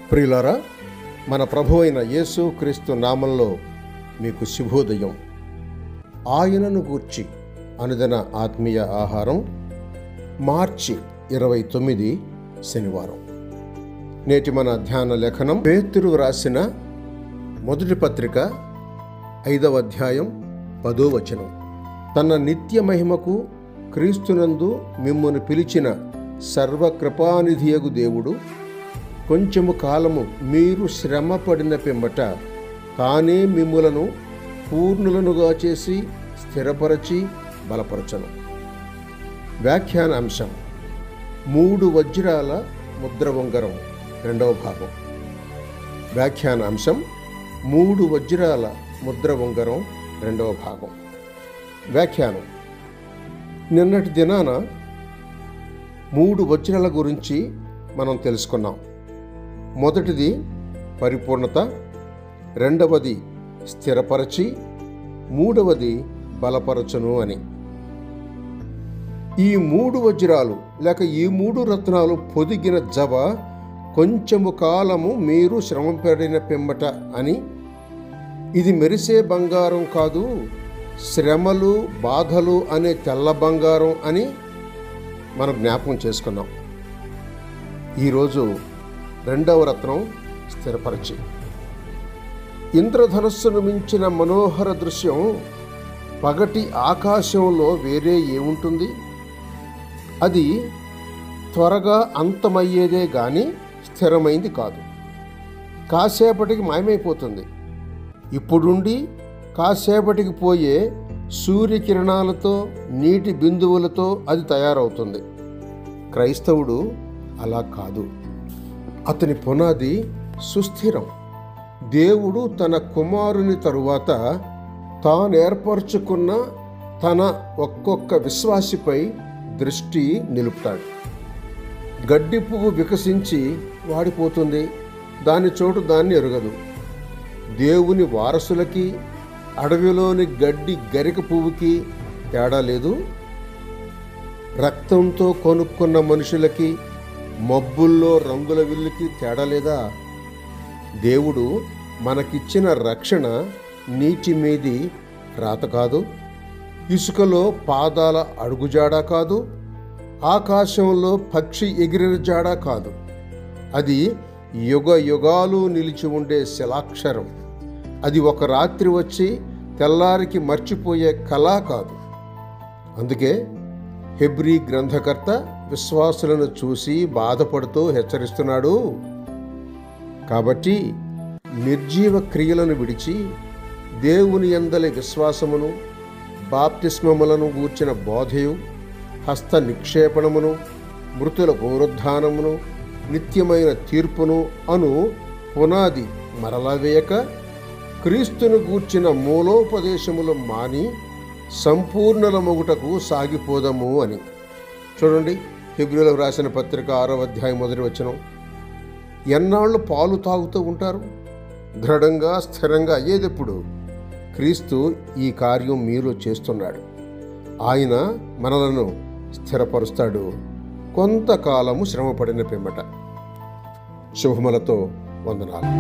ప్రియులారా, మన ప్రభు అయిన యేసు క్రీస్తు నామంలో మీకు శుభోదయం. ఆయనను గూర్చి అనుదిన ఆత్మీయ ఆహారం, మార్చి 29 శనివారం. నేటి మన ధ్యాన లేఖనం పేతురు రాసిన మొదటి పత్రిక 5వ అధ్యాయం 10వ వచనం. తన నిత్య మహిమకు క్రీస్తునందు మిమ్మును పిలిచిన సర్వకృపానిధియగు దేవుడు కొంచెము కాలము మీరు శ్రమ పడిన పిమ్మట తానే మిమ్ములను పూర్ణులనుగా చేసి స్థిరపరచి బలపరచను. వ్యాఖ్యాన అంశం 3 వజ్రాల ముద్ర ఉంగరం, 2వ భాగం. వ్యాఖ్యాన అంశం 3 వజ్రాల ముద్ర ఉంగరం, 2వ భాగం. వ్యాఖ్యానం: నిన్నటి దినాన 3 వజ్రాల గురించి మనం తెలుసుకున్నాం. మొదటిది పరిపూర్ణత, రెండవది స్థిరపరచి, మూడవది బలపరచును అని. ఈ 3 వజ్రాలు లేక ఈ 3 రత్నాలు పొదిగిన జవ కొంచెము కాలము మీరు శ్రమపడిన పిమ్మట అని. ఇది మెరిసే బంగారం కాదు, శ్రమలు బాధలు అనే తెల్ల బంగారం అని మనం జ్ఞాపకం చేసుకున్నాం. ఈరోజు 2వ రత్నం స్థిరపరచి. ఇంద్రధనస్సును మించిన మనోహర దృశ్యం పగటి ఆకాశంలో వేరే ఏముంటుంది? అది త్వరగా అంతమయ్యేదే గాని స్థిరమైంది కాదు. కాసేపటికి మాయమైపోతుంది. ఇప్పుడుండి కాసేపటికి పోయే సూర్యకిరణాలతో, నీటి బిందువులతో అది తయారవుతుంది. క్రైస్తవుడు అలా కాదు. అతని పునాది సుస్థిరం. దేవుడు తన కుమారుని తరువాత తాను ఏర్పరచుకున్న తన ఒక్కొక్క విశ్వాసిపై దృష్టి నిలుపుతాడు. గడ్డి పువ్వు వికసించి వాడిపోతుంది, దాని చోటు దాన్ని ఎరుగదు. దేవుని వారసులకి అడవిలోని గడ్డి గరిక పువ్వుకి తేడా లేదు. రక్తంతో కొనుక్కున్న మనుషులకి మబ్బుల్లో రంగుల విల్లుకి తేడా లేదా? దేవుడు మనకిచ్చిన రక్షణ నీటి మీది రాత కాదు, ఇసుకలో పాదాల అడుగుజాడా కాదు, ఆకాశంలో పక్షి ఎగిరిన జాడా కాదు. అది యుగ యుగాలు నిలిచి ఉండే శిలాక్షరం. అది ఒక రాత్రి వచ్చి తెల్లారికి మర్చిపోయే కళ కాదు. అందుకే హెబ్రీ గ్రంథకర్త విశ్వాసులను చూసి బాధపడుతూ హెచ్చరిస్తున్నాడు. కాబట్టి నిర్జీవ క్రియలను విడిచి దేవుని యందలి విశ్వాసమును, బాప్తిస్మములను గూర్చిన బోధయు, హస్త నిక్షేపణమును, మృతుల పునరుద్ధానమును, నిత్యమైన తీర్పును అను పునాది మరలా వేయక క్రీస్తును గూర్చిన మూలోపదేశములు మాని సంపూర్ణల మొగుటకు సాగిపోదము అని. చూడండి, హెబ్రీయులకు రాసిన పత్రిక 6వ అధ్యాయం 1వ వచనం. ఎన్నాళ్ళు పాలు తాగుతూ ఉంటారు? దృఢంగా స్థిరంగా అయ్యేదెప్పుడు? క్రీస్తు ఈ కార్యం మీలో చేస్తున్నాడు. ఆయన మనలను స్థిరపరుస్తాడు కొంతకాలము శ్రమపడిన పిమ్మట. శుభములతో వందనాలు.